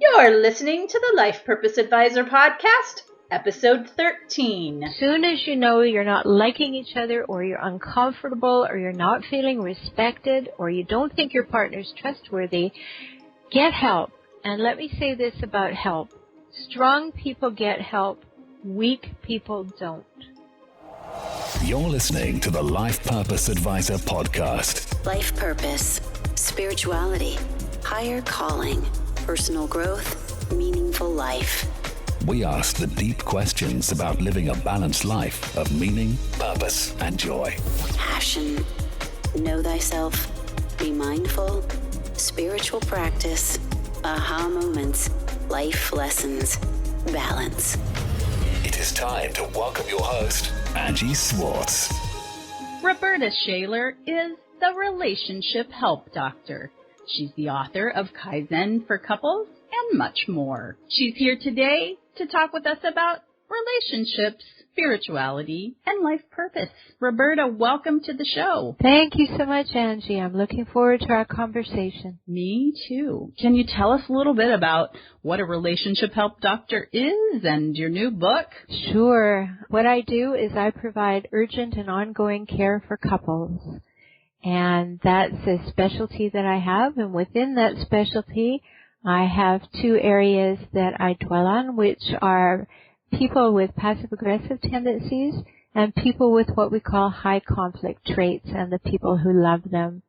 You're listening to the Life Purpose Advisor Podcast, Episode 13. As soon as you know you're not liking each other, or you're uncomfortable, or you're not feeling respected, or you don't think your partner's trustworthy, get help. And let me say this about help. Strong people get help. Weak people don't. You're listening to the Life Purpose Advisor Podcast. Life purpose, spirituality, higher calling, personal growth, meaningful life. We ask the deep questions about living a balanced life of meaning, purpose, and joy. Passion, know thyself, be mindful, spiritual practice, aha moments, life lessons, balance. It is time to welcome your host, Angie Swartz. Rhoberta Shaler is the Relationship Help Doctor. She's the author of Kaizen for Couples and much more. She's here today to talk with us about relationships, spirituality, and life purpose. Rhoberta, welcome to the show. Thank you so much, Angie. I'm looking forward to our conversation. Me too. Can you tell us a little bit about what a Relationship Help Doctor is and your new book? Sure. What I do is I provide urgent and ongoing care for couples. And that's a specialty that I have. And within that specialty, I have two areas that I dwell on, which are people with passive-aggressive tendencies and people with what we call high conflict traits and the people who love them.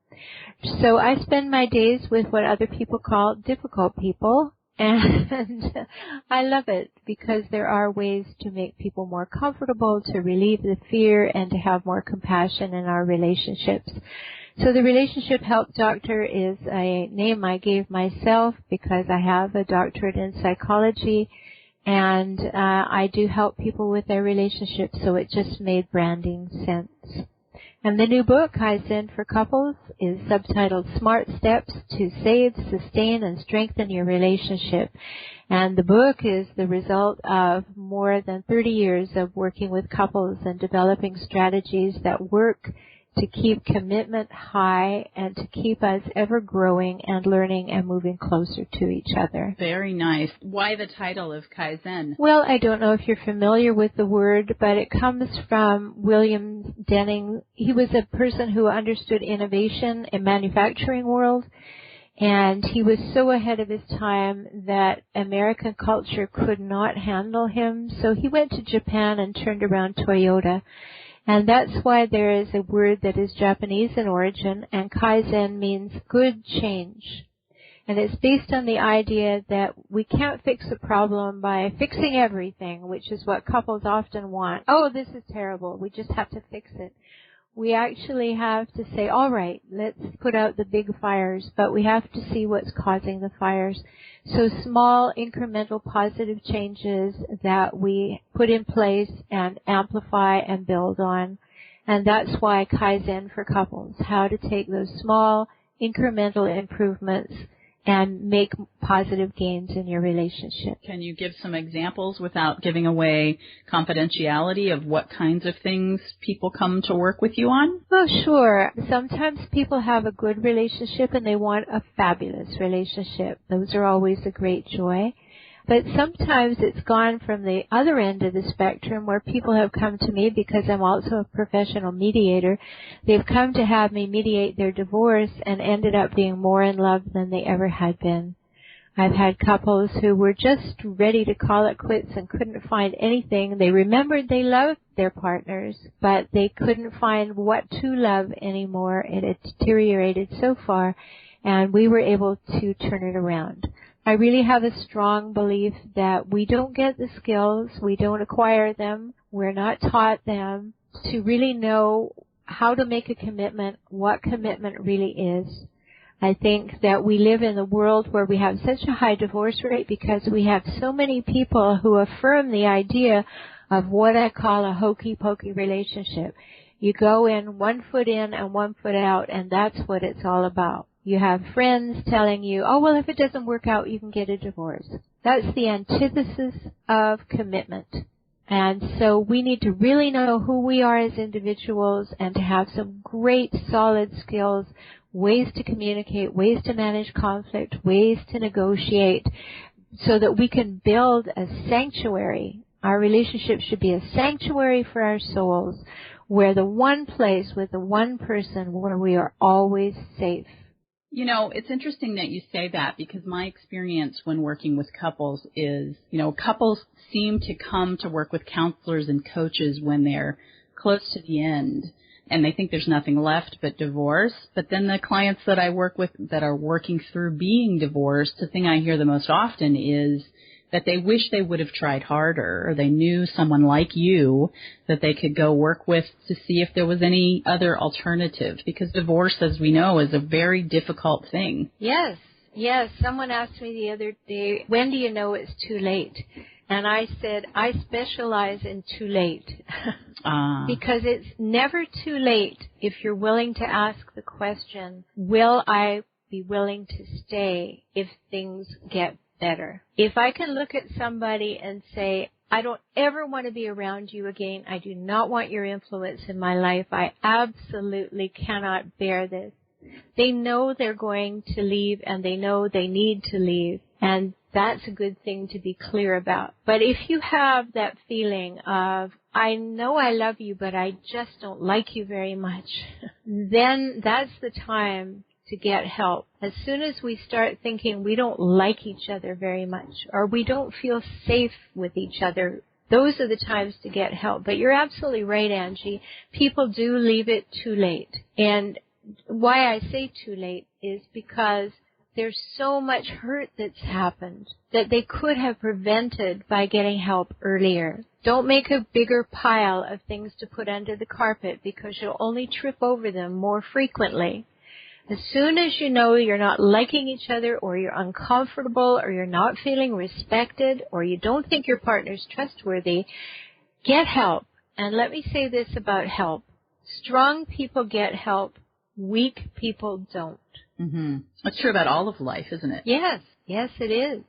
So I spend my days with what other people call difficult people, and I love it because there are ways to make people more comfortable, to relieve the fear, and to have more compassion in our relationships. So the Relationship Help Doctor is a name I gave myself because I have a doctorate in psychology, and I do help people with their relationships, so it just made branding sense. And the new book, Kaizen for Couples, is subtitled Smart Steps to Save, Sustain, and Strengthen Your Relationship. And the book is the result of more than 30 years of working with couples and developing strategies that work to keep commitment high and to keep us ever growing and learning and moving closer to each other. Very nice. Why the title of Kaizen? Well, I don't know if you're familiar with the word, but it comes from William Denning. He was a person who understood innovation in manufacturing world, and he was so ahead of his time that American culture could not handle him. So he went to Japan and turned around Toyota. And that's why there is a word that is Japanese in origin, and Kaizen means good change. And it's based on the idea that we can't fix a problem by fixing everything, which is what couples often want. Oh, this is terrible. We just have to fix it. We actually have to say, all right, let's put out the big fires, but we have to see what's causing the fires. So small, incremental, positive changes that we put in place and amplify and build on. And that's why Kaizen for Couples, how to take those small, incremental improvements and make positive gains in your relationship. Can you give some examples without giving away confidentiality of what kinds of things people come to work with you on? Oh, sure. Sometimes people have a good relationship and they want a fabulous relationship. Those are always a great joy. But sometimes it's gone from the other end of the spectrum where people have come to me because I'm also a professional mediator. They've come to have me mediate their divorce and ended up being more in love than they ever had been. I've had couples who were just ready to call it quits and couldn't find anything. They remembered they loved their partners, but they couldn't find what to love anymore. It had deteriorated so far, and we were able to turn it around. I really have a strong belief that we don't get the skills, we don't acquire them, we're not taught them to really know how to make a commitment, what commitment really is. I think that we live in a world where we have such a high divorce rate because we have so many people who affirm the idea of what I call a hokey-pokey relationship. You go in 1 foot in and 1 foot out, and that's what it's all about. You have friends telling you, oh, well, if it doesn't work out, you can get a divorce. That's the antithesis of commitment. And so we need to really know who we are as individuals and to have some great solid skills, ways to communicate, ways to manage conflict, ways to negotiate, so that we can build a sanctuary. Our relationship should be a sanctuary for our souls, where the one place with the one person where we are always safe. You know, it's interesting that you say that, because my experience when working with couples is, you know, couples seem to come to work with counselors and coaches when they're close to the end and they think there's nothing left but divorce. But then the clients that I work with that are working through being divorced, the thing I hear the most often is that they wish they would have tried harder, or they knew someone like you that they could go work with to see if there was any other alternative, because divorce, as we know, is a very difficult thing. Yes. Someone asked me the other day, when do you know it's too late? And I said, I specialize in too late. Because it's never too late if you're willing to ask the question, will I be willing to stay if things get better? If I can look at somebody and say, I don't ever want to be around you again. I do not want your influence in my life. I absolutely cannot bear this. They know they're going to leave, and they know they need to leave. And that's a good thing to be clear about. But if you have that feeling of, I know I love you, but I just don't like you very much, then that's the time to get help. As soon as we start thinking we don't like each other very much, or we don't feel safe with each other, those are the times to get help. But you're absolutely right, Angie. People do leave it too late. And why I say too late is because there's so much hurt that's happened that they could have prevented by getting help earlier. Don't make a bigger pile of things to put under the carpet, because you'll only trip over them more frequently. As soon as you know you're not liking each other, or you're uncomfortable, or you're not feeling respected, or you don't think your partner's trustworthy, get help. And let me say this about help. Strong people get help. Weak people don't. Mm-hmm. That's true about all of life, isn't it? Yes, it is.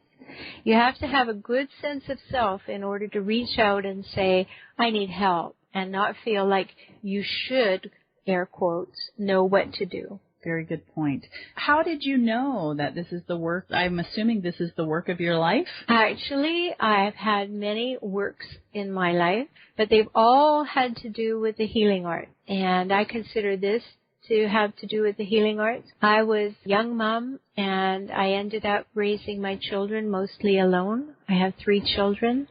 You have to have a good sense of self in order to reach out and say, I need help, and not feel like you should, air quotes, know what to do. Very good point. How did you know that this is the work? I'm assuming this is the work of your life? Actually, I've had many works in my life, but they've all had to do with the healing art. And I consider this to have to do with the healing arts. I was a young mom, and I ended up raising my children mostly alone. I have 3 children.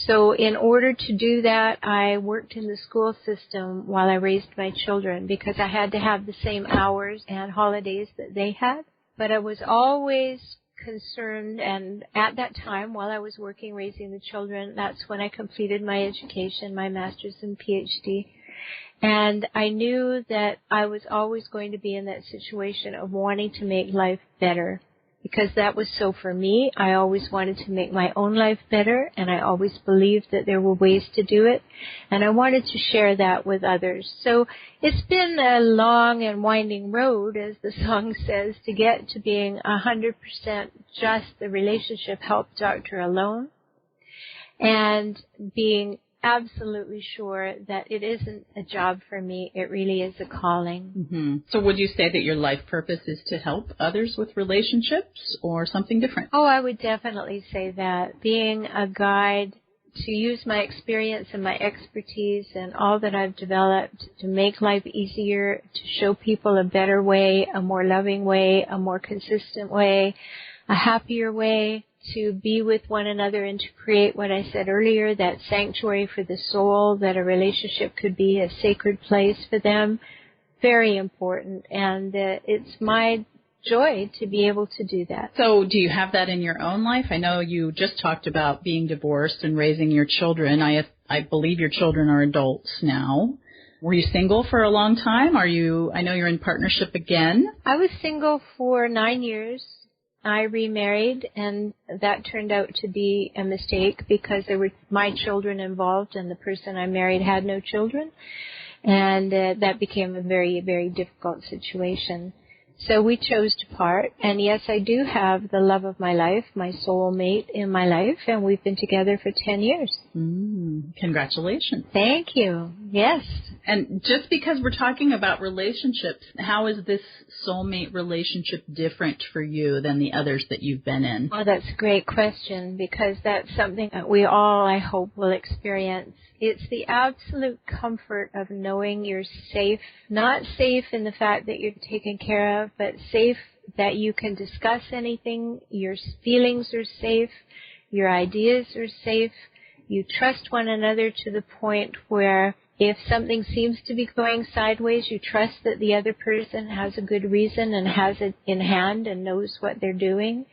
So in order to do that, I worked in the school system while I raised my children, because I had to have the same hours and holidays that they had. But I was always concerned, and at that time, while I was working raising the children, that's when I completed my education, my master's and PhD. And I knew that I was always going to be in that situation of wanting to make life better, because that was so for me. I always wanted to make my own life better, and I always believed that there were ways to do it, and I wanted to share that with others. So it's been a long and winding road, as the song says, to get to being 100% just the relationship help doctor alone, and being absolutely sure that it isn't a job for me. It really is a calling. Mm-hmm. So would you say that your life purpose is to help others with relationships, or something different? Oh, I would definitely say that. Being a guide to use my experience and my expertise and all that I've developed to make life easier, to show people a better way, a more loving way, a more consistent way, a happier way, to be with one another and to create what I said earlier, that sanctuary for the soul, that a relationship could be a sacred place for them. Very important. And it's my joy to be able to do that. So do you have that in your own life? I know you just talked about being divorced and raising your children. I believe your children are adults now. Were you single for a long time? I know you're in partnership again. I was single for 9 years. I remarried, and that turned out to be a mistake, because there were my children involved, and the person I married had no children, and that became a very, very difficult situation. So we chose to part, and yes, I do have the love of my life, my soulmate in my life, and we've been together for 10 years. Congratulations. Thank you. Yes. And just because we're talking about relationships, how is this soulmate relationship different for you than the others that you've been in? Well, that's a great question, because that's something that we all, I hope, will experience. It's the absolute comfort of knowing you're safe, not safe in the fact that you're taken care of, but safe that you can discuss anything, your feelings are safe, your ideas are safe, you trust one another to the point where if something seems to be going sideways, you trust that the other person has a good reason and has it in hand and knows what they're doing,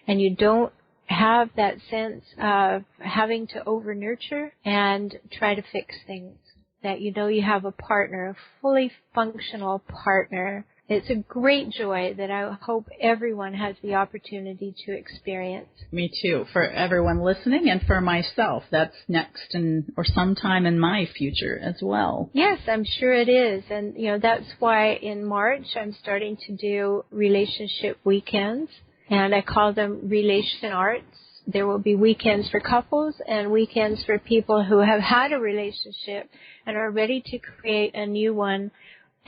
and you don't have that sense of having to over-nurture and try to fix things, that you know you have a partner, a fully functional partner. It's a great joy that I hope everyone has the opportunity to experience. Me too. For everyone listening and for myself, that's next or sometime in my future as well. Yes, I'm sure it is. And, that's why in March I'm starting to do relationship weekends. And I call them Relation Arts. There will be weekends for couples and weekends for people who have had a relationship and are ready to create a new one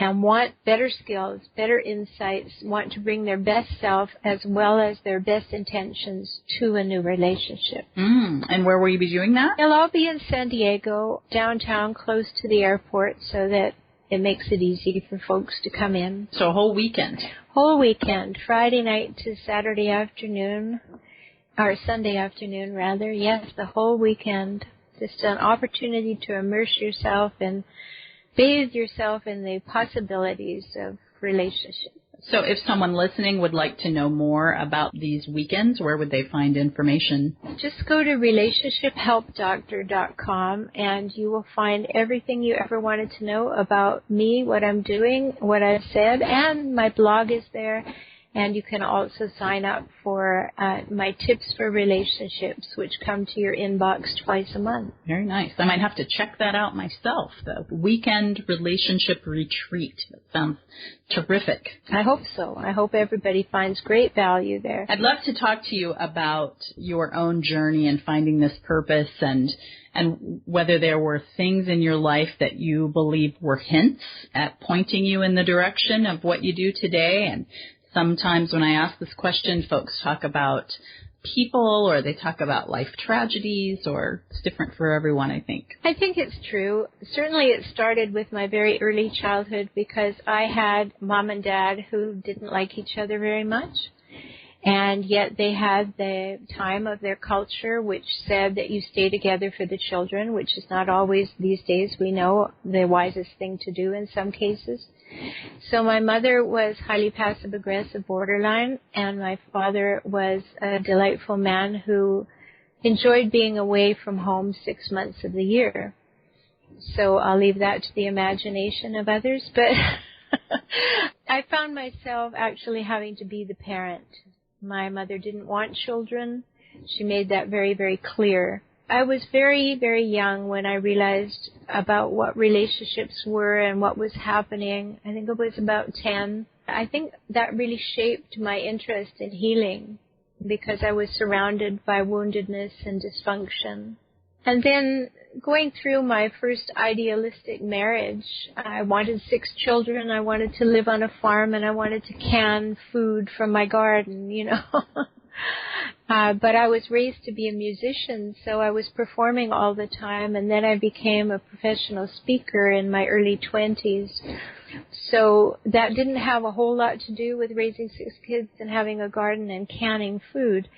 and want better skills, better insights, want to bring their best self as well as their best intentions to a new relationship. And where will you be doing that? Well, I'll be in San Diego, downtown, close to the airport, so that it makes it easy for folks to come in. So a whole weekend? Whole weekend, Friday night to Saturday afternoon, or Sunday afternoon, rather. Yes, the whole weekend. Just an opportunity to immerse yourself and bathe yourself in the possibilities of relationships. So if someone listening would like to know more about these weekends, where would they find information? Just go to relationshiphelpdoctor.com and you will find everything you ever wanted to know about me, what I'm doing, what I've said, and my blog is there. And you can also sign up for my tips for relationships, which come to your inbox twice a month. Very nice. I might have to check that out myself, the Weekend Relationship Retreat. That sounds terrific. I hope so. I hope everybody finds great value there. I'd love to talk to you about your own journey in finding this purpose and whether there were things in your life that you believe were hints at pointing you in the direction of what you do today. And sometimes when I ask this question, folks talk about people or they talk about life tragedies, or it's different for everyone, I think. I think it's true. Certainly it started with my very early childhood because I had mom and dad who didn't like each other very much. And yet they had the time of their culture which said that you stay together for the children, which is not always these days, we know, the wisest thing to do in some cases. So my mother was highly passive-aggressive, borderline, and my father was a delightful man who enjoyed being away from home 6 months of the year. So I'll leave that to the imagination of others, but I found myself actually having to be the parent. My mother didn't want children. She made that very, very clear. I was very, very young when I realized about what relationships were and what was happening. I think it was about 10. I think that really shaped my interest in healing because I was surrounded by woundedness and dysfunction. And then going through my first idealistic marriage, I wanted 6 children, I wanted to live on a farm, and I wanted to can food from my garden, But I was raised to be a musician, so I was performing all the time, and then I became a professional speaker in my early 20s. So that didn't have a whole lot to do with raising 6 kids and having a garden and canning food.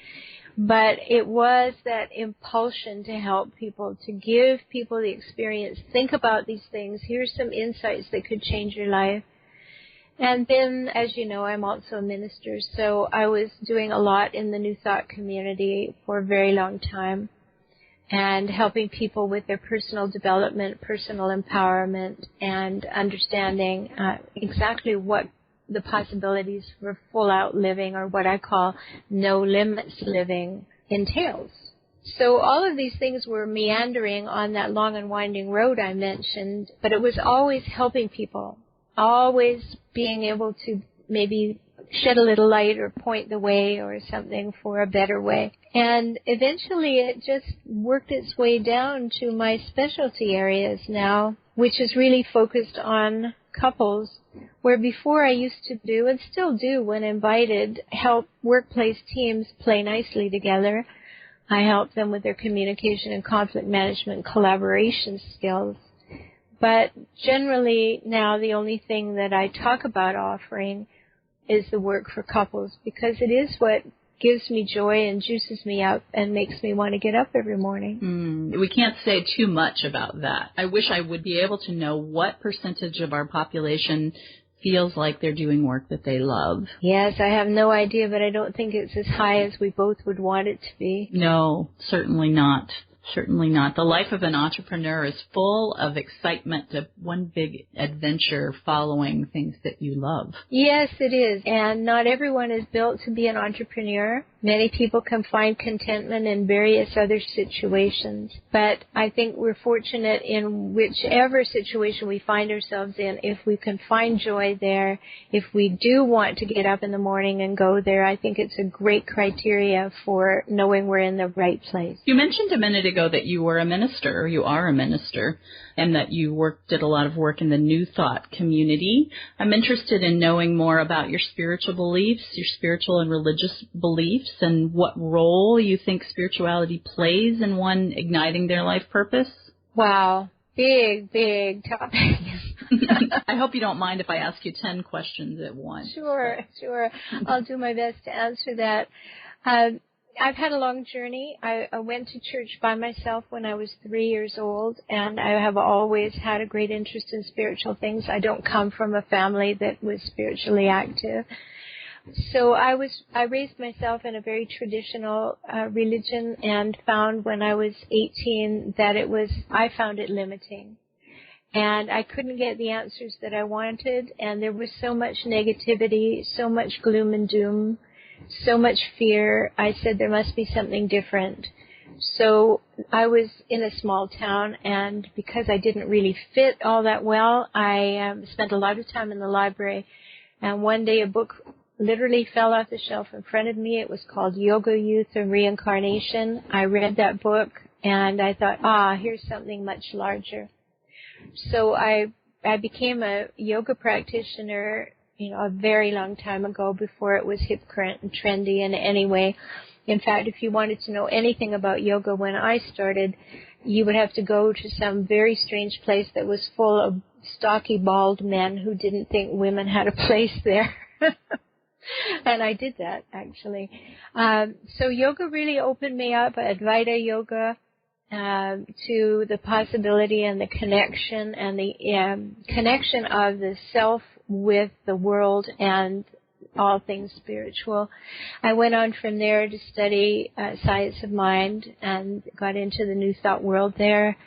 But it was that impulsion to help people, to give people the experience. Think about these things. Here's some insights that could change your life. And then, as you know, I'm also a minister, so I was doing a lot in the New Thought community for a very long time and helping people with their personal development, personal empowerment, and understanding exactly what the possibilities for full-out living, or what I call no-limits living, entails. So all of these things were meandering on that long and winding road I mentioned, but it was always helping people, always being able to maybe shed a little light or point the way or something for a better way. And eventually it just worked its way down to my specialty areas now, which is really focused on couples, where before I used to do, and still do when invited, help workplace teams play nicely together. I help them with their communication and conflict management collaboration skills. But generally now the only thing that I talk about offering is the work for couples, because it is what gives me joy and juices me up and makes me want to get up every morning. We can't say too much about that. I wish I would be able to know what percentage of our population feels like they're doing work that they love. Yes, I have no idea, but I don't think it's as high as we both would want it to be. No, certainly not. Certainly not. The life of an entrepreneur is full of excitement, of one big adventure following things that you love. Yes, it is. And not everyone is built to be an entrepreneur. Many people can find contentment in various other situations. But I think we're fortunate in whichever situation we find ourselves in. If we can find joy there, if we do want to get up in the morning and go there, I think it's a great criteria for knowing we're in the right place. You mentioned a minute ago that you were a minister, or you are a minister, and that you did a lot of work in the New Thought community. I'm interested in knowing more about your spiritual beliefs, your spiritual and religious beliefs, and what role you think spirituality plays in one igniting their life purpose. Wow. Big, big topic. I hope you don't mind if I ask you 10 questions at once. Sure. I'll do my best to answer that. I've had a long journey. I went to church by myself when I was 3 years old, and I have always had a great interest in spiritual things. I don't come from a family that was spiritually active. So I raised myself in a very traditional religion, and found when I was 18 that I found it limiting. And I couldn't get the answers that I wanted, and there was so much negativity, so much gloom and doom, so much fear. I said there must be something different. So I was in a small town, and because I didn't really fit all that well, I spent a lot of time in the library. And one day a book literally fell off the shelf in front of me. It was called Yoga, Youth, and Reincarnation. I read that book, and I thought, here's something much larger. So I became a yoga practitioner, a very long time ago, before it was hip, current, and trendy in any way. In fact, if you wanted to know anything about yoga when I started, you would have to go to some very strange place that was full of stocky, bald men who didn't think women had a place there. And I did that, actually. So yoga really opened me up, Advaita yoga, to the possibility and the connection connection of the self with the world and all things spiritual. I went on from there to study science of mind and got into the New Thought world there.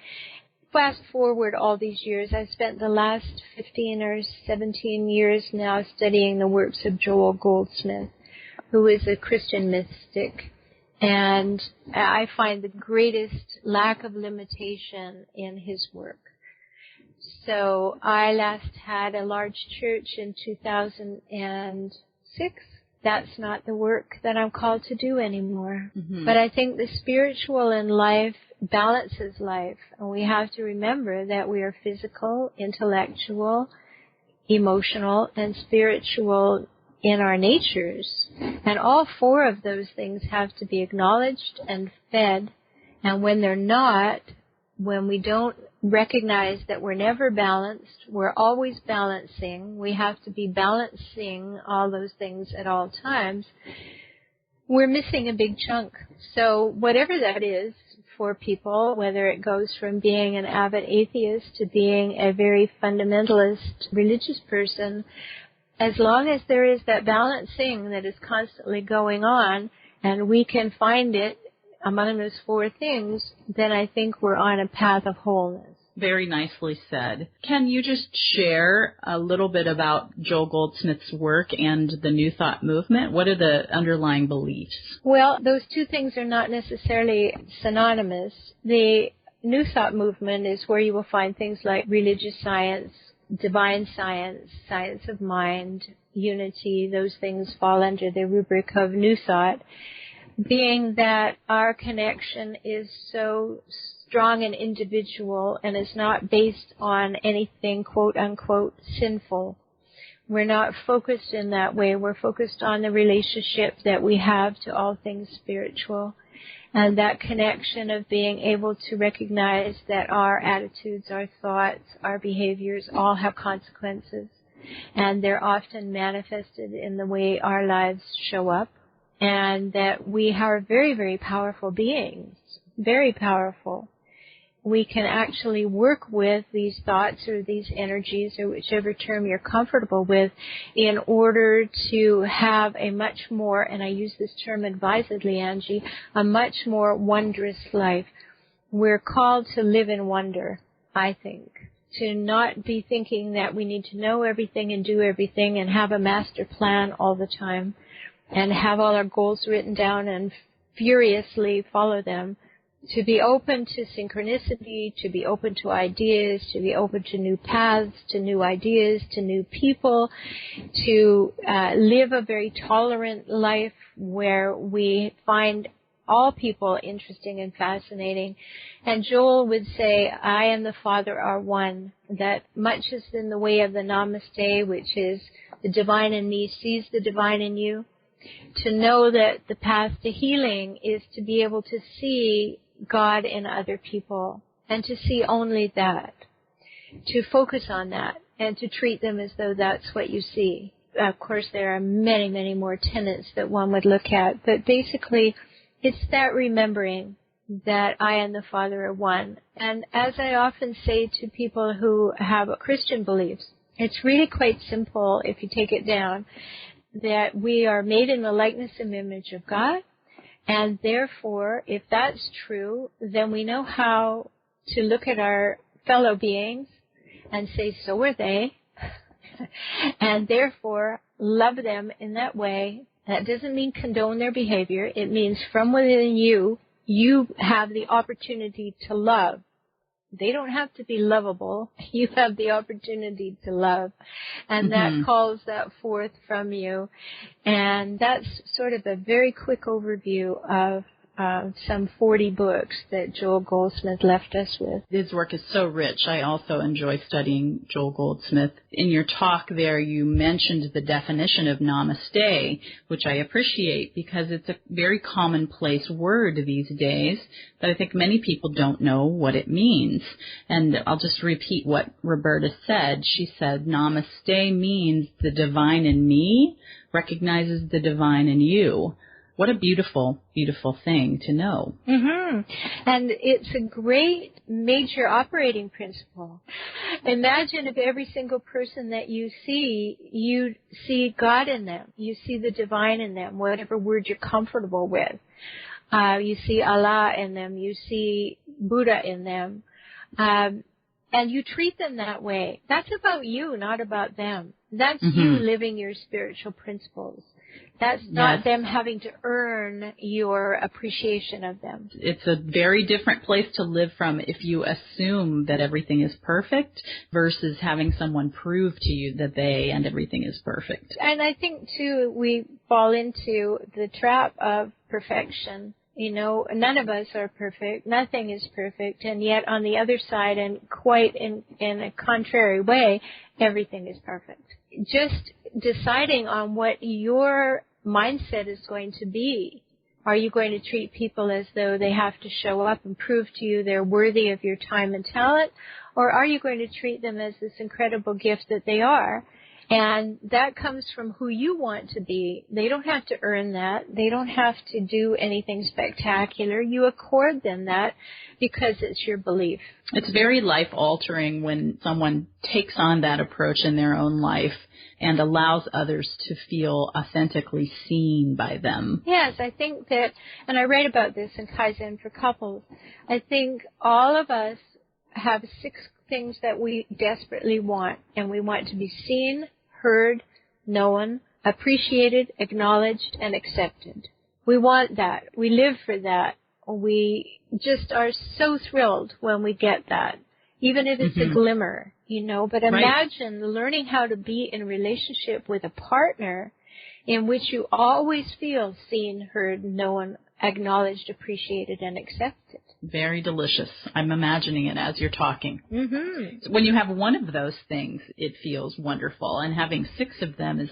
Fast forward all these years, I've spent the last 15 or 17 years now studying the works of Joel Goldsmith, who is a Christian mystic. And I find the greatest lack of limitation in his work. So I last had a large church in 2006. That's not the work that I'm called to do anymore. Mm-hmm. But I think the spiritual in life balances life. And we have to remember that we are physical, intellectual, emotional, and spiritual in our natures. And all four of those things have to be acknowledged and fed. And when they're not, when we don't recognize that we're never balanced, we're always balancing, we have to be balancing all those things at all times, we're missing a big chunk. So whatever that is for people, whether it goes from being an avid atheist to being a very fundamentalist religious person, as long as there is that balancing that is constantly going on, and we can find it among those four things, then I think we're on a path of wholeness. Very nicely said. Can you just share a little bit about Joel Goldsmith's work and the New Thought movement? What are the underlying beliefs? Well, those two things are not necessarily synonymous. The New Thought movement is where you will find things like religious science, divine science, science of mind, unity, those things fall under the rubric of New Thought, being that our connection is so strong and individual and is not based on anything, quote unquote, sinful. We're not focused in that way. We're focused on the relationship that we have to all things spiritual, and that connection of being able to recognize that our attitudes, our thoughts, our behaviors all have consequences, and they're often manifested in the way our lives show up, and that we are very, very powerful beings, very powerful. We can actually work with these thoughts or these energies or whichever term you're comfortable with in order to have a much more, and I use this term advisedly, Angie, a much more wondrous life. We're called to live in wonder, I think, to not be thinking that we need to know everything and do everything and have a master plan all the time and have all our goals written down and furiously follow them. To be open to synchronicity, to be open to ideas, to be open to new paths, to new ideas, to new people, to live a very tolerant life where we find all people interesting and fascinating. And Joel would say, I and the Father are one, that much is in the way of the Namaste, which is the divine in me sees the divine in you. To know that the path to healing is to be able to see God in other people, and to see only that, to focus on that, and to treat them as though that's what you see. Of course, there are many, many more tenets that one would look at, but basically, it's that remembering that I and the Father are one. And as I often say to people who have Christian beliefs, it's really quite simple if you take it down, that we are made in the likeness and image of God. And therefore, if that's true, then we know how to look at our fellow beings and say, so are they, and therefore love them in that way. That doesn't mean condone their behavior. It means from within you, you have the opportunity to love. They don't have to be lovable. You have the opportunity to love. And that calls that forth from you. And that's sort of a very quick overview of some 40 books that Joel Goldsmith left us with. His work is so rich. I also enjoy studying Joel Goldsmith. In your talk there, you mentioned the definition of namaste, which I appreciate because it's a very commonplace word these days, but I think many people don't know what it means. And I'll just repeat what Rhoberta said. She said, namaste means the divine in me recognizes the divine in you. What a beautiful, beautiful thing to know. Mm-hmm. And it's a great major operating principle. Imagine if every single person that you see God in them. You see the divine in them, whatever word you're comfortable with. You see Allah in them. You see Buddha in them. And you treat them that way. That's about you, not about them. That's you living your spiritual principles. That's not them having to earn your appreciation of them. It's a very different place to live from if you assume that everything is perfect versus having someone prove to you that they and everything is perfect. And I think, too, we fall into the trap of perfection. You know, none of us are perfect. Nothing is perfect. And yet, on the other side, and quite in a contrary way, everything is perfect. Just deciding on what your mindset is going to be. Are you going to treat people as though they have to show up and prove to you they're worthy of your time and talent? Or are you going to treat them as this incredible gift that they are? And that comes from who you want to be. They don't have to earn that. They don't have to do anything spectacular. You accord them that because it's your belief. It's very life-altering when someone takes on that approach in their own life and allows others to feel authentically seen by them. Yes, I think that, and I write about this in Kaizen for Couples, I think all of us have 6 things that we desperately want, and we want to be seen, heard, known, appreciated, acknowledged, and accepted. We want that. We live for that. We just are so thrilled when we get that, even if it's a glimmer. But imagine learning how to be in a relationship with a partner in which you always feel seen, heard, known, acknowledged, appreciated, and accepted. Very delicious. I'm imagining it as you're talking. Mm-hmm. So when you have one of those things, it feels wonderful. And having 6 of them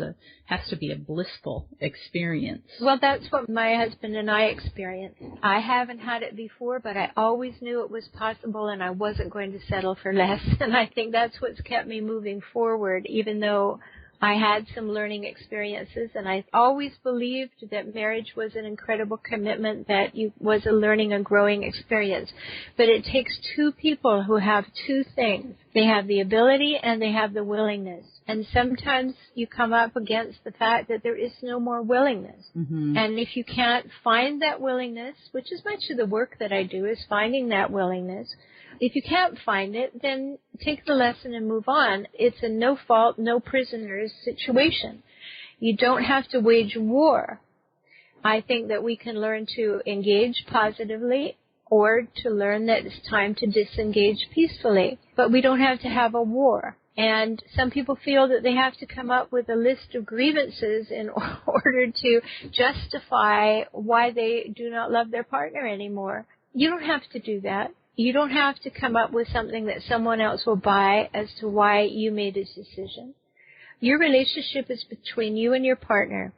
has to be a blissful experience. Well, that's what my husband and I experienced. I haven't had it before, but I always knew it was possible, and I wasn't going to settle for less. And I think that's what's kept me moving forward, even though I had some learning experiences, and I always believed that marriage was an incredible commitment, that it was a learning and growing experience. But it takes 2 people who have 2 things. They have the ability and they have the willingness. And sometimes you come up against the fact that there is no more willingness. Mm-hmm. And if you can't find that willingness, which is much of the work that I do, is finding that willingness. If you can't find it, then take the lesson and move on. It's a no fault, no prisoners situation. You don't have to wage war. I think that we can learn to engage positively or to learn that it's time to disengage peacefully. But we don't have to have a war. And some people feel that they have to come up with a list of grievances in order to justify why they do not love their partner anymore. You don't have to do that. You don't have to come up with something that someone else will buy as to why you made a decision. Your relationship is between you and your partner.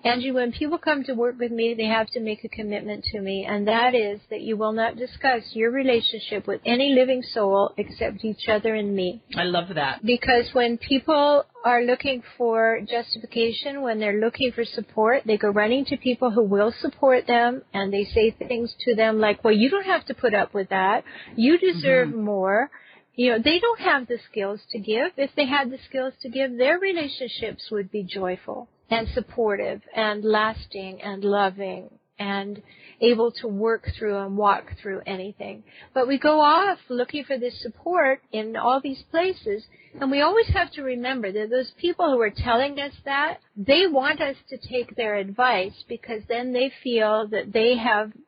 Angie, when people come to work with me, they have to make a commitment to me, and that is that you will not discuss your relationship with any living soul except each other and me. I love that. Because when people are looking for justification, when they're looking for support, they go running to people who will support them, and they say things to them like, well, you don't have to put up with that. You deserve more. They don't have the skills to give. If they had the skills to give, their relationships would be joyful and supportive and lasting and loving and able to work through and walk through anything. But we go off looking for this support in all these places, and we always have to remember that those people who are telling us that, they want us to take their advice because then they feel that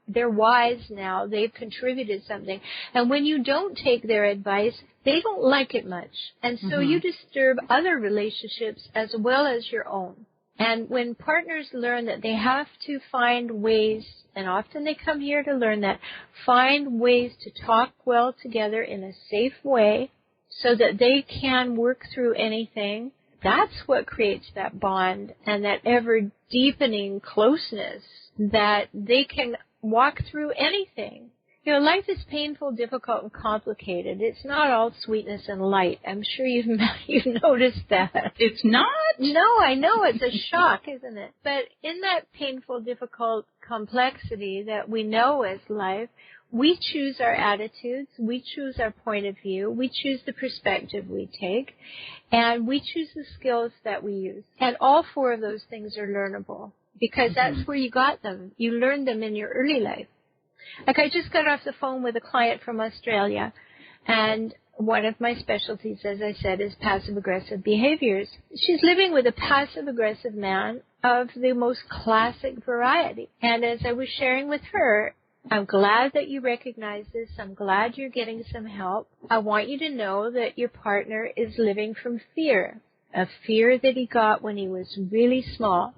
they're wise now, they've contributed something. And when you don't take their advice, they don't like it much. And so you disturb other relationships as well as your own. And when partners learn that they have to find ways, and often they come here to learn that, find ways to talk well together in a safe way so that they can work through anything, that's what creates that bond and that ever-deepening closeness that they can walk through anything. Life is painful, difficult, and complicated. It's not all sweetness and light. I'm sure you've noticed that. It's not? No, I know. It's a shock, isn't it? But in that painful, difficult complexity that we know as life, we choose our attitudes, we choose our point of view, we choose the perspective we take, and we choose the skills that we use. And all 4 of those things are learnable because that's where you got them. You learned them in your early life. Like I just got off the phone with a client from Australia, and one of my specialties, as I said, is passive-aggressive behaviors. She's living with a passive-aggressive man of the most classic variety. And as I was sharing with her, I'm glad that you recognize this. I'm glad you're getting some help. I want you to know that your partner is living from fear, a fear that he got when he was really small.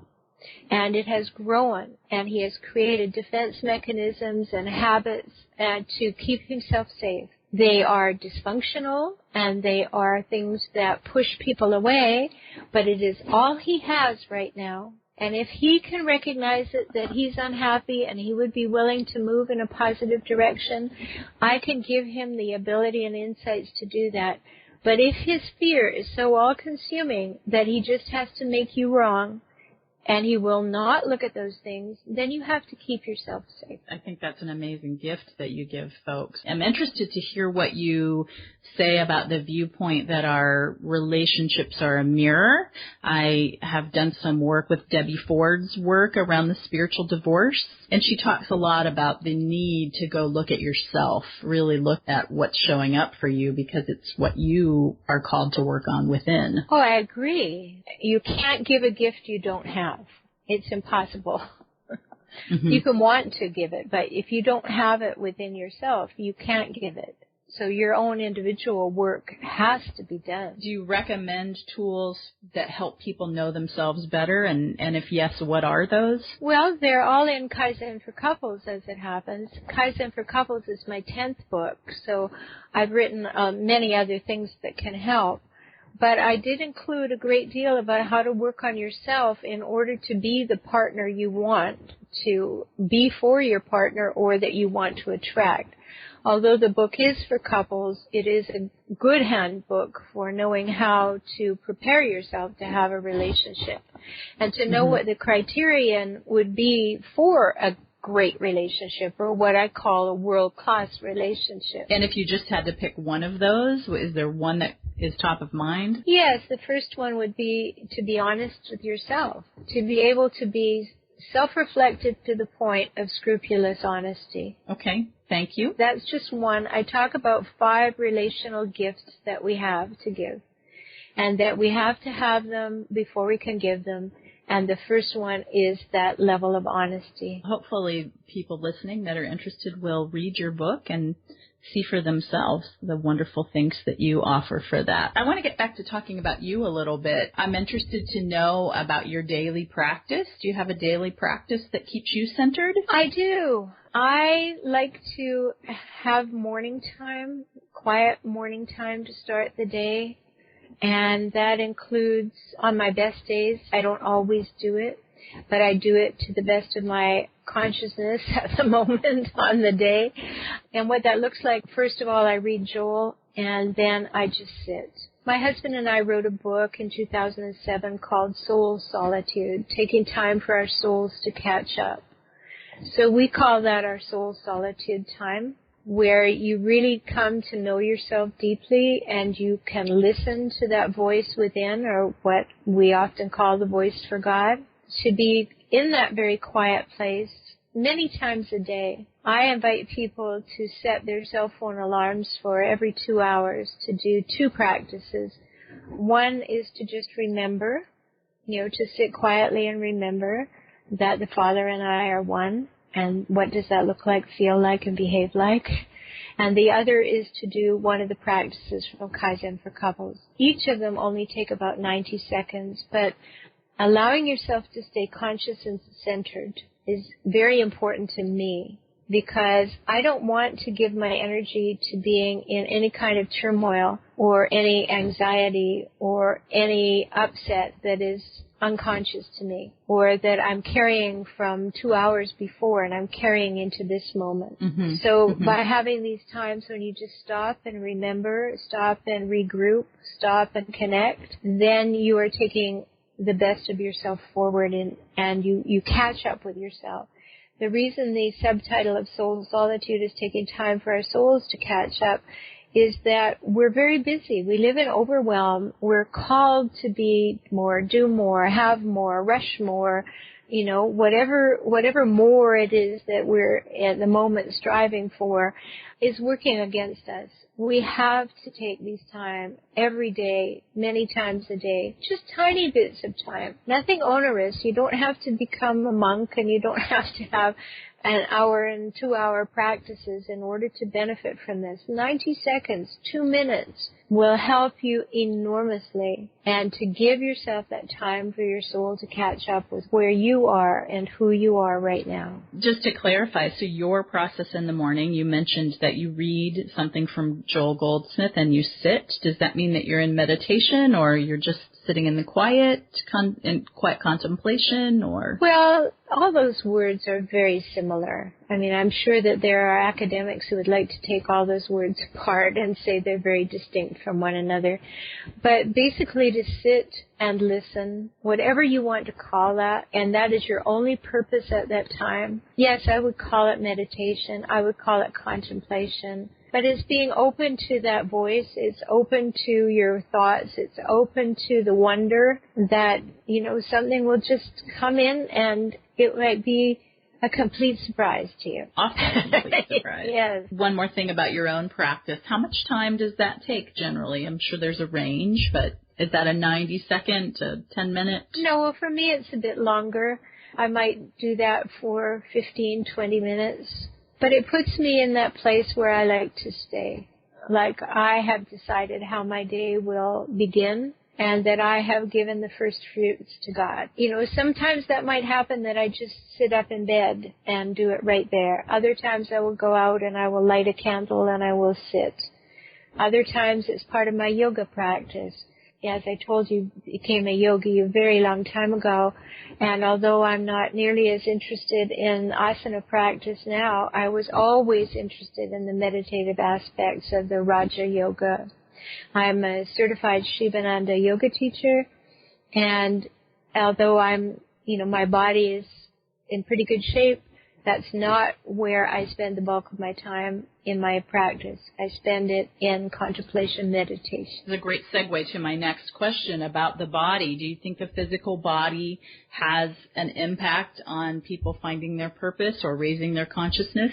And it has grown, and he has created defense mechanisms and habits to keep himself safe. They are dysfunctional, and they are things that push people away, but it is all he has right now. And if he can recognize it, that he's unhappy and he would be willing to move in a positive direction, I can give him the ability and insights to do that. But if his fear is so all-consuming that he just has to make you wrong, and he will not look at those things, then you have to keep yourself safe. I think that's an amazing gift that you give folks. I'm interested to hear what you say about the viewpoint that our relationships are a mirror. I have done some work with Debbie Ford's work around the spiritual divorce, and she talks a lot about the need to go look at yourself, really look at what's showing up for you because it's what you are called to work on within. Oh, I agree. You can't give a gift you don't have. It's impossible. You can want to give it, but if you don't have it within yourself, you can't give it. So your own individual work has to be done. Do you recommend tools that help people know themselves better? And if yes, what are those? Well, they're all in Kaizen for Couples, as it happens. Kaizen for Couples is my 10th book, so I've written many other things that can help. But I did include a great deal about how to work on yourself in order to be the partner you want to be for your partner or that you want to attract. Although the book is for couples, it is a good handbook for knowing how to prepare yourself to have a relationship and to know what the criterion would be for a great relationship, or what I call a world-class relationship. And if you just had to pick one of those, is there one that is top of mind? Yes, the first one would be to be honest with yourself, to be able to be self-reflective to the point of scrupulous honesty. Okay, thank you. That's just one. I talk about 5 relational gifts that we have to give, and that we have to have them before we can give them. And the first one is that level of honesty. Hopefully people listening that are interested will read your book and see for themselves the wonderful things that you offer for that. I want to get back to talking about you a little bit. I'm interested to know about your daily practice. Do you have a daily practice that keeps you centered? I do. I like to have morning time, quiet morning time to start the day. And that includes, on my best days, I don't always do it, but I do it to the best of my consciousness at the moment on the day. And what that looks like, first of all, I read Joel, and then I just sit. My husband and I wrote a book in 2007 called Soul Solitude, taking time for our souls to catch up. So we call that our soul solitude time, where you really come to know yourself deeply and you can listen to that voice within, or what we often call the voice for God, to be in that very quiet place many times a day. I invite people to set their cell phone alarms for every 2 hours to do 2 practices. One is to just remember, to sit quietly and remember that the Father and I are one. And what does that look like, feel like, and behave like? And the other is to do one of the practices from Kaizen for Couples. Each of them only take about 90 seconds, but allowing yourself to stay conscious and centered is very important to me, because I don't want to give my energy to being in any kind of turmoil or any anxiety or any upset that is unconscious to me, or that I'm carrying from 2 hours before and I'm carrying into this moment. So by having these times when you just stop and remember, stop and regroup, stop and connect, then you are taking the best of yourself forward, and you catch up with yourself. The reason the subtitle of Soul Solitude is taking time for our souls to catch up is that we're very busy. We live in overwhelm. We're called to be more, do more, have more, rush more, whatever more it is that we're at the moment striving for is working against us. We have to take these time every day, many times a day, just tiny bits of time. Nothing onerous. You don't have to become a monk, and you don't have to have an hour and 2 hour practices in order to benefit from this. 90 seconds, 2 minutes will help you enormously, and to give yourself that time for your soul to catch up with where you are and who you are right now. Just to clarify, so your process in the morning, you mentioned that you read something from Joel Goldsmith and you sit. Does that mean that you're in meditation, or you're just sitting in the quiet contemplation, or? Well, all those words are very similar. I mean, I'm sure that there are academics who would like to take all those words apart and say they're very distinct from one another. But basically to sit and listen, whatever you want to call that, and that is your only purpose at that time. Yes, I would call it meditation. I would call it contemplation. But it's being open to that voice. It's open to your thoughts. It's open to the wonder that, something will just come in and it might be a complete surprise to you. Often a complete surprise. Yes. One more thing about your own practice. How much time does that take generally? I'm sure there's a range, but is that a 90-second to 10-minute? No, well, for me it's a bit longer. I might do that for 15, 20 minutes. But it puts me in that place where I like to stay. like I have decided how my day will begin and that I have given the first fruits to God. You know, sometimes that might happen that I just sit up in bed and do it right there. Other times I will go out and I will light a candle and I will sit. Other times it's part of my yoga practice. As I told you, I became a yogi a very long time ago, and although I'm not nearly as interested in asana practice now, I was always interested in the meditative aspects of the Raja Yoga. I'm a certified Shivananda yoga teacher, and although my body is in pretty good shape, that's not where I spend the bulk of my time in my practice. I spend it in contemplation meditation. It's a great segue to my next question about the body. Do you think the physical body has an impact on people finding their purpose or raising their consciousness?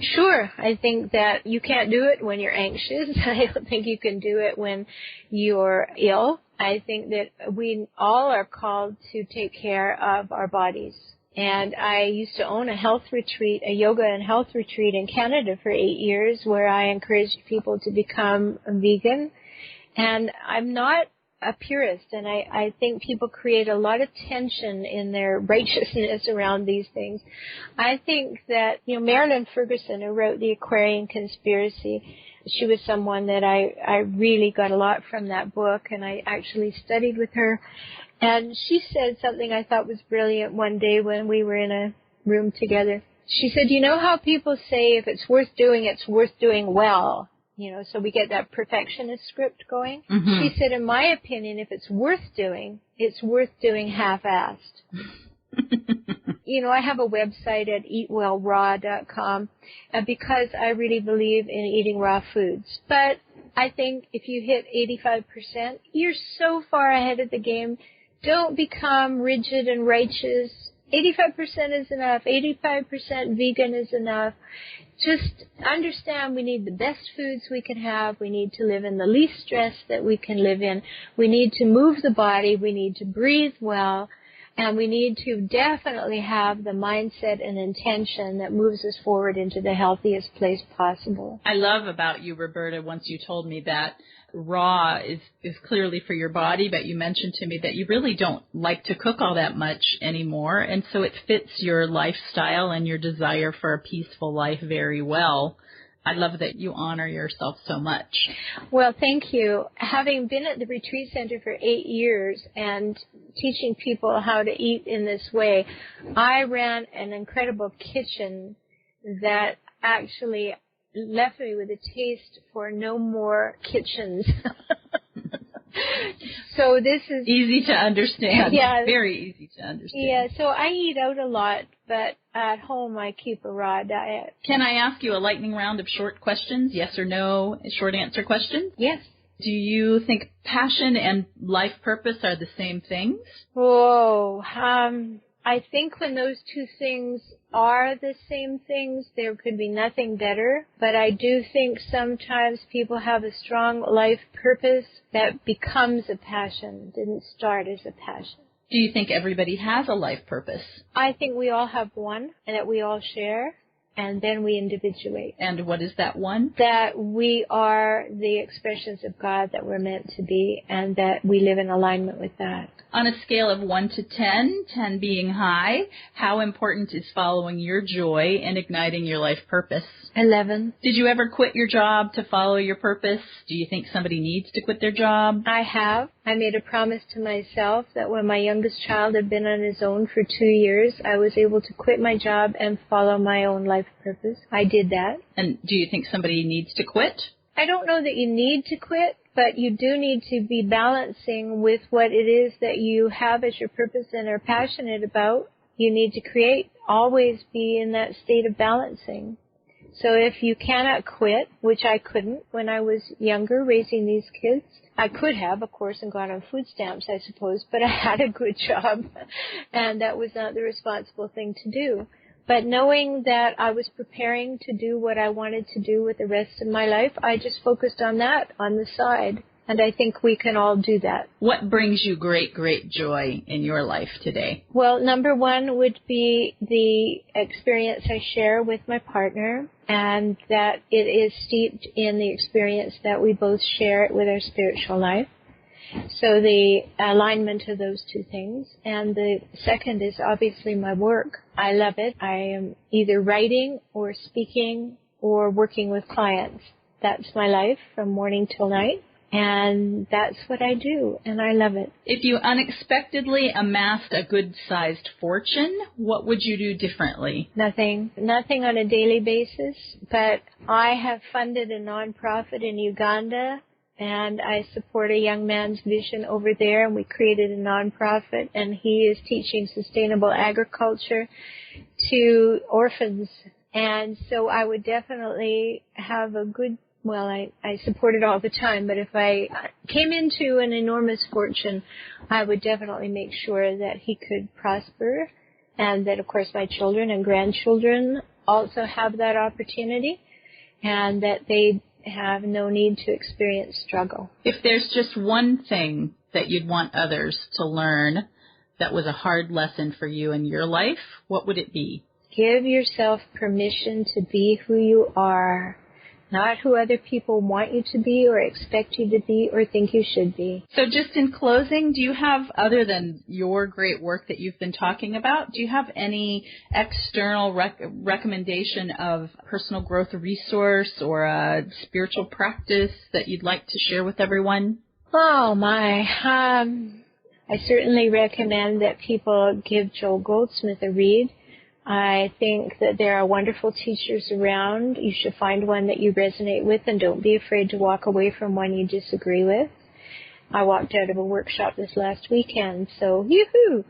Sure. I think that you can't do it when you're anxious. I don't think you can do it when you're ill. I think that we all are called to take care of our bodies. And I used to own a health retreat, a yoga and health retreat in Canada for 8 years where I encouraged people to become a vegan. And I'm not a purist, and I think people create a lot of tension in their righteousness around these things. I think that, Marilyn Ferguson, who wrote The Aquarian Conspiracy, she was someone that I really got a lot from that book, and I actually studied with her. And she said something I thought was brilliant one day when we were in a room together. She said, you know how people say if it's worth doing well? So we get that perfectionist script going. Mm-hmm. She said, in my opinion, if it's worth doing half-assed. I have a website at eatwellraw.com because I really believe in eating raw foods. But I think if you hit 85%, you're so far ahead of the game. Don't become rigid and righteous. 85% is enough. 85% vegan is enough. Just understand we need the best foods we can have. We need to live in the least stress that we can live in. We need to move the body. We need to breathe well. And we need to definitely have the mindset and intention that moves us forward into the healthiest place possible. I love about you, Rhoberta, once you told me that raw is clearly for your body, but you mentioned to me that you really don't like to cook all that much anymore, and so it fits your lifestyle and your desire for a peaceful life very well. I love that you honor yourself so much. Well, thank you. Having been at the retreat center for 8 years and teaching people how to eat in this way, I ran an incredible kitchen that actually left me with a taste for no more kitchens. So this is easy to understand. Yeah, very easy to understand. Yeah, so I eat out a lot, but at home I keep a raw diet. Can I ask you a lightning round of short questions? Yes or no, short answer questions? Yes. Do you think passion and life purpose are the same things? Whoa, I think when those two things are the same things, there could be nothing better. But I do think sometimes people have a strong life purpose that becomes a passion, didn't start as a passion. Do you think everybody has a life purpose? I think we all have one, and that we all share, and then we individuate. And what is that one? That we are the expressions of God that we're meant to be, and that we live in alignment with that. On a scale of 1 to 10, 10 being high, how important is following your joy and igniting your life purpose? 11. Did you ever quit your job to follow your purpose? Do you think somebody needs to quit their job? I have. I made a promise to myself that when my youngest child had been on his own for 2 years, I was able to quit my job and follow my own life purpose. I did that. And do you think somebody needs to quit? I don't know that you need to quit, but you do need to be balancing with what it is that you have as your purpose and are passionate about. You need to create, always be in that state of balancing. So if you cannot quit, which I couldn't when I was younger raising these kids, I could have, of course, and gone on food stamps, I suppose, but I had a good job, and that was not the responsible thing to do. But knowing that I was preparing to do what I wanted to do with the rest of my life, I just focused on that on the side. And I think we can all do that. What brings you great, great joy in your life today? Well, number one would be the experience I share with my partner, and that it is steeped in the experience that we both share with our spiritual life. So the alignment of those two things. And the second is obviously my work. I love it. I am either writing or speaking or working with clients. That's my life from morning till night. And that's what I do, and I love it. If you unexpectedly amassed a good-sized fortune, what would you do differently? Nothing on a daily basis, but I have funded a nonprofit in Uganda, and I support a young man's vision over there, and we created a nonprofit, and he is teaching sustainable agriculture to orphans. And so I would definitely have a good, well, I support it all the time, but if I came into an enormous fortune, I would definitely make sure that he could prosper, and that, of course, my children and grandchildren also have that opportunity, and that they have no need to experience struggle. If there's just one thing that you'd want others to learn that was a hard lesson for you in your life, what would it be? Give yourself permission to be who you are, not who other people want you to be or expect you to be or think you should be. So just in closing, do you have, other than your great work that you've been talking about, do you have any external recommendation of personal growth resource or a spiritual practice that you'd like to share with everyone? Oh, my. I certainly recommend that people give Joel Goldsmith a read. I think that there are wonderful teachers around. You should find one that you resonate with, and don't be afraid to walk away from one you disagree with. I walked out of a workshop this last weekend, so yoo-hoo!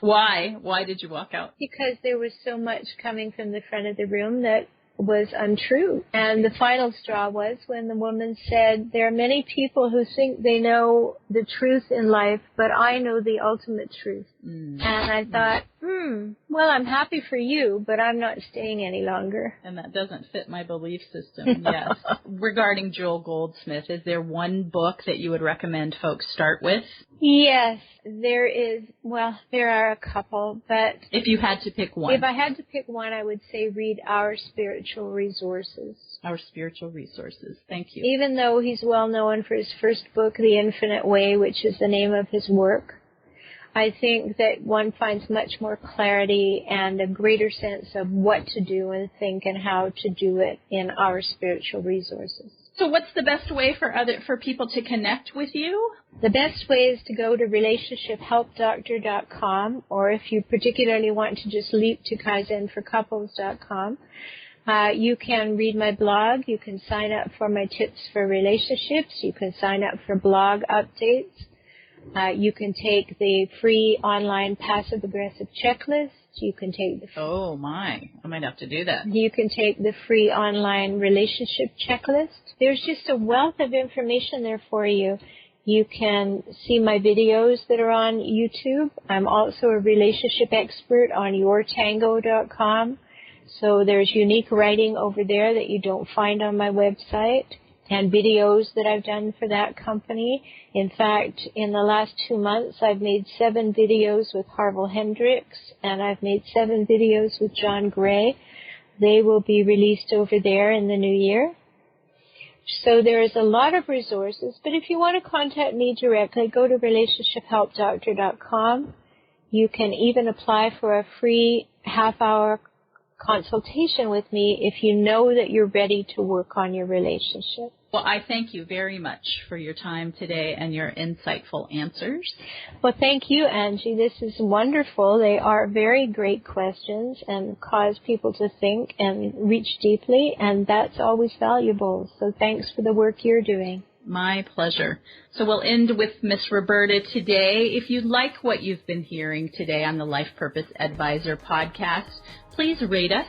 Why? Why did you walk out? Because there was so much coming from the front of the room that was untrue. And the final straw was when the woman said, there are many people who think they know the truth in life, but I know the ultimate truth. And I thought, well, I'm happy for you, but I'm not staying any longer. And that doesn't fit my belief system, yes. Regarding Joel Goldsmith, is there one book that you would recommend folks start with? Yes, there is. Well, there are a couple, but if you had to pick one. If I had to pick one, I would say read Our Spiritual Resources. Our Spiritual Resources. Thank you. Even though he's well known for his first book, The Infinite Way, which is the name of his work, I think that one finds much more clarity and a greater sense of what to do and think and how to do it in Our Spiritual Resources. So what's the best way for people to connect with you? The best way is to go to relationshiphelpdoctor.com, or if you particularly want to just leap to kaizenforcouples.com. You can read my blog. You can sign up for my tips for relationships. You can sign up for blog updates. You can take the free online passive-aggressive checklist. You can take the oh, my. I might have to do that. You can take the free online relationship checklist. There's just a wealth of information there for you. You can see my videos that are on YouTube. I'm also a relationship expert on yourtango.com. So there's unique writing over there that you don't find on my website, and videos that I've done for that company. In fact, in the last 2 months, I've made 7 videos with Harville Hendricks, and I've made 7 videos with John Gray. They will be released over there in the new year. So there is a lot of resources, but if you want to contact me directly, go to relationshiphelpdoctor.com. You can even apply for a free half-hour consultation with me if you know that you're ready to work on your relationship. Well, I thank you very much for your time today and your insightful answers. Well, thank you, Angie. This is wonderful. They are very great questions and cause people to think and reach deeply, and that's always valuable. So thanks for the work you're doing. My pleasure. So we'll end with Miss Rhoberta today. If you like what you've been hearing today on the Life Purpose Advisor podcast, please rate us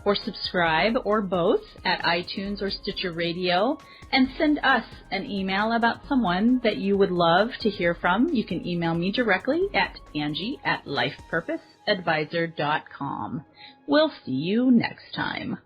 or subscribe or both at iTunes or Stitcher Radio, and send us an email about someone that you would love to hear from. You can email me directly at Angie@lifepurposeadvisor.com. We'll see you next time.